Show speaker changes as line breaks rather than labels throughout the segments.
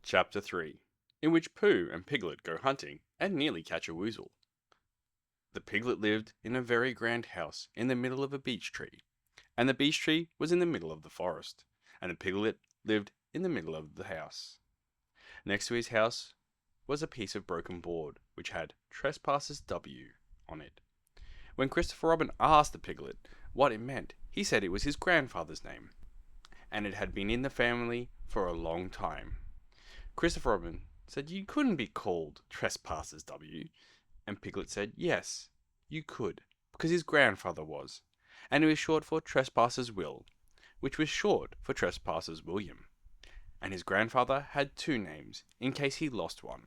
Chapter 3, in which Pooh and Piglet go hunting and nearly catch a woozle. The piglet lived in a very grand house in the middle of a beech tree, and the beech tree was in the middle of the forest, and the piglet lived in the middle of the house. Next to his house was a piece of broken board which had Trespassers W on it. When Christopher Robin asked the piglet what it meant, he said it was his grandfather's name, and it had been in the family for a long time. Christopher Robin said you couldn't be called Trespassers W, and Piglet said yes, you could, because his grandfather was, and it was short for Trespassers Will, which was short for Trespassers William. And his grandfather had two names, in case he lost one.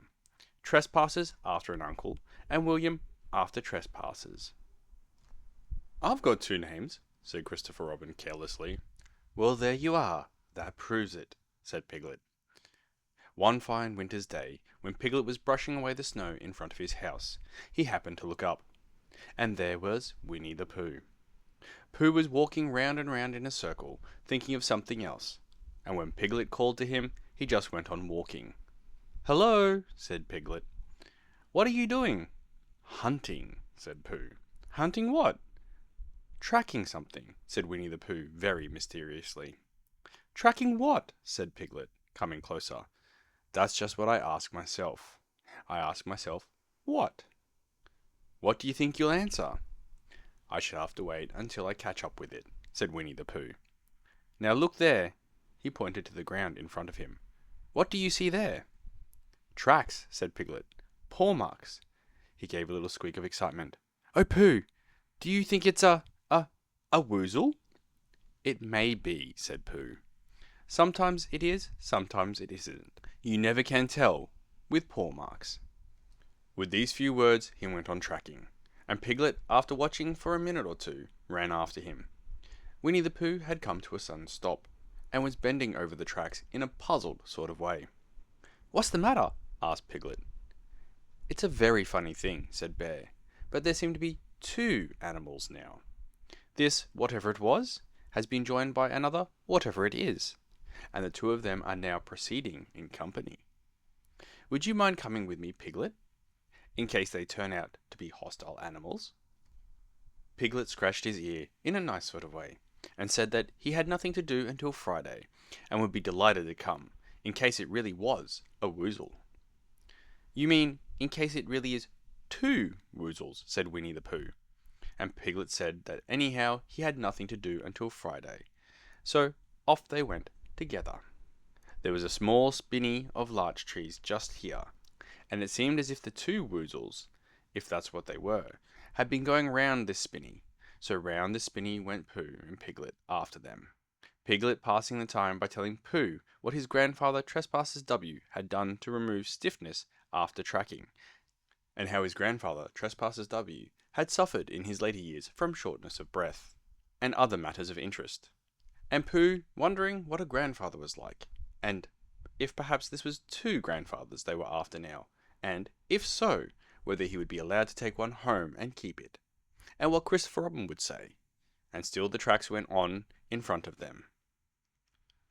Trespassers after an uncle, and William after Trespassers. I've got two names, said Christopher Robin carelessly. Well, there you are, that proves it, said Piglet. One fine winter's day, when Piglet was brushing away the snow in front of his house, he happened to look up, and there was Winnie the Pooh. Pooh was walking round and round in a circle, thinking of something else, and when Piglet called to him, he just went on walking. Hello, said Piglet. What are you doing? Hunting, said Pooh. Hunting what? Tracking something, said Winnie the Pooh very mysteriously. Tracking what? Said Piglet, coming closer. That's just what I ask myself. I ask myself, what? What do you think you'll answer? I shall have to wait until I catch up with it, said Winnie the Pooh. Now look there. He pointed to the ground in front of him. What do you see there? Tracks, said Piglet. Paw marks. He gave a little squeak of excitement. Oh, Pooh, do you think it's a woozle? It may be, said Pooh. Sometimes it is, sometimes it isn't. You never can tell, with paw marks. With these few words, he went on tracking, and Piglet, after watching for a minute or two, ran after him. Winnie the Pooh had come to a sudden stop, and was bending over the tracks in a puzzled sort of way. What's the matter? Asked Piglet. It's a very funny thing, said Bear, but there seem to be two animals now. This, whatever it was, has been joined by another, whatever it is, and the two of them are now proceeding in company. Would you mind coming with me, Piglet, in case they turn out to be hostile animals? Piglet scratched his ear in a nice sort of way, and said that he had nothing to do until Friday, and would be delighted to come, in case it really was a woozle. You mean, in case it really is two woozles, said Winnie the Pooh, and Piglet said that anyhow he had nothing to do until Friday, so off they went together. There was a small spinney of larch trees just here, and it seemed as if the two woozles, if that's what they were, had been going round this spinney, so round the spinney went Pooh and Piglet after them. Piglet passing the time by telling Pooh what his grandfather Trespassers W had done to remove stiffness after tracking, and how his grandfather Trespassers W had suffered in his later years from shortness of breath, and other matters of interest. And Pooh wondering what a grandfather was like, and if perhaps this was two grandfathers they were after now, and, if so, whether he would be allowed to take one home and keep it, and what Christopher Robin would say. And still the tracks went on in front of them.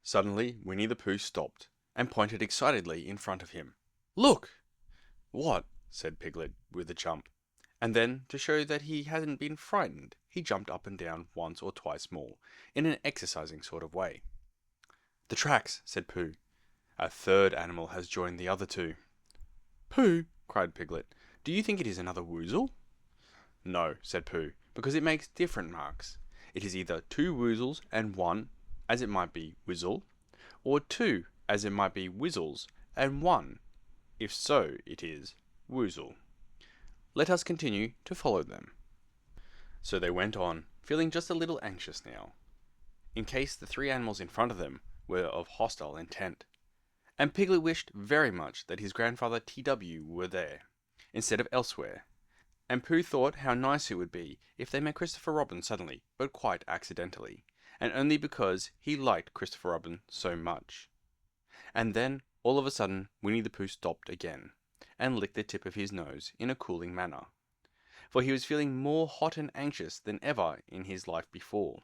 Suddenly Winnie the Pooh stopped, and pointed excitedly in front of him. Look! What? Said Piglet, with a jump. And then, to show that he hadn't been frightened, he jumped up and down once or twice more, in an exercising sort of way. The tracks, said Pooh. A third animal has joined the other two. Pooh, cried Piglet, do you think it is another woozle? No, said Pooh, because it makes different marks. It is either two woozles and one, as it might be whizzle, or two, as it might be whizzles, and one, if so it is woozle. Let us continue to follow them. So they went on, feeling just a little anxious now, in case the three animals in front of them were of hostile intent. And Piglet wished very much that his grandfather TW were there, instead of elsewhere. And Pooh thought how nice it would be if they met Christopher Robin suddenly, but quite accidentally, and only because he liked Christopher Robin so much. And then, all of a sudden, Winnie the Pooh stopped again, and licked the tip of his nose in a cooling manner, for he was feeling more hot and anxious than ever in his life before.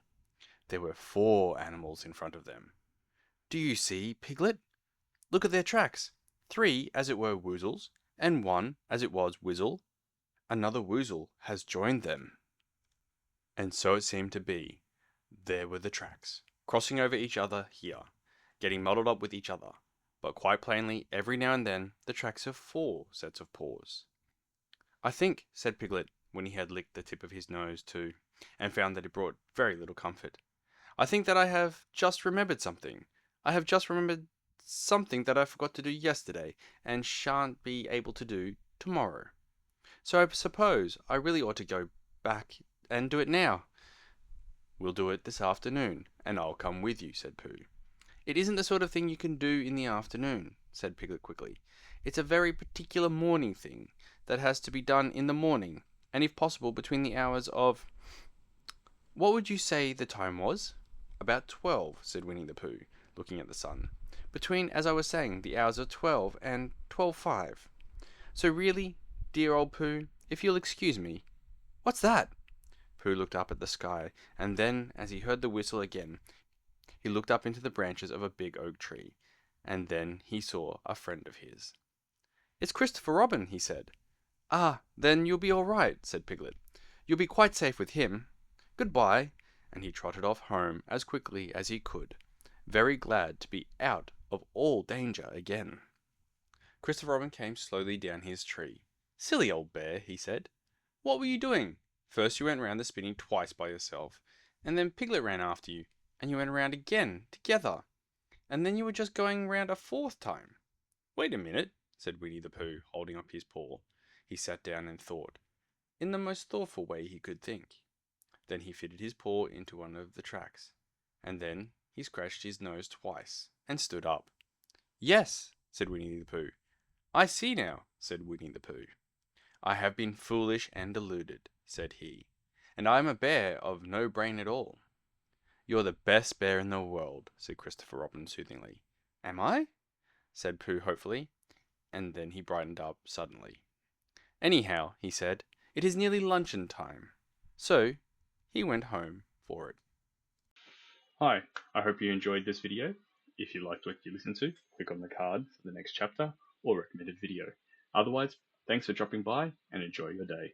There were 4 animals in front of them. Do you see, Piglet? Look at their tracks. 3 as it were woozles, and 1 as it was Whizzle. Another woozle has joined them. And so it seemed to be. There were the tracks, crossing over each other here, getting muddled up with each other, but quite plainly, every now and then, the tracks of 4 sets of paws. I think, said Piglet, when he had licked the tip of his nose too, and found that it brought very little comfort, I think that I have just remembered something. I have just remembered something that I forgot to do yesterday, and shan't be able to do tomorrow. So I suppose I really ought to go back and do it now. We'll do it this afternoon, and I'll come with you, said Pooh. It isn't the sort of thing you can do in the afternoon, said Piglet quickly. It's a very particular morning thing that has to be done in the morning, and if possible between the hours of... What would you say the time was? About 12, said Winnie the Pooh, looking at the sun. Between, as I was saying, the hours of 12 and 12:05. So really, dear old Pooh, if you'll excuse me... What's that? Pooh looked up at the sky, and then, as he heard the whistle again, he looked up into the branches of a big oak tree, and then he saw a friend of his. It's Christopher Robin, he said. Ah, then you'll be all right, said Piglet. You'll be quite safe with him. Goodbye, and he trotted off home as quickly as he could, very glad to be out of all danger again. Christopher Robin came slowly down his tree. Silly old bear, he said. What were you doing? First you went round the spinney twice by yourself, and then Piglet ran after you, and you went round again, together, and then you were just going round a 4th time. Wait a minute, said Winnie the Pooh, holding up his paw. He sat down and thought, in the most thoughtful way he could think. Then he fitted his paw into one of the tracks, and then he scratched his nose twice, and stood up. Yes, said Winnie the Pooh. I see now, said Winnie the Pooh. I have been foolish and deluded, said he, and I am a bear of no brain at all. You're the best bear in the world, said Christopher Robin soothingly. Am I? Said Pooh hopefully, and then he brightened up suddenly. Anyhow, he said, it is nearly luncheon time. So, he went home for it. Hi, I hope you enjoyed this video. If you liked what you listened to, click on the card for the next chapter or recommended video. Otherwise, thanks for dropping by and enjoy your day.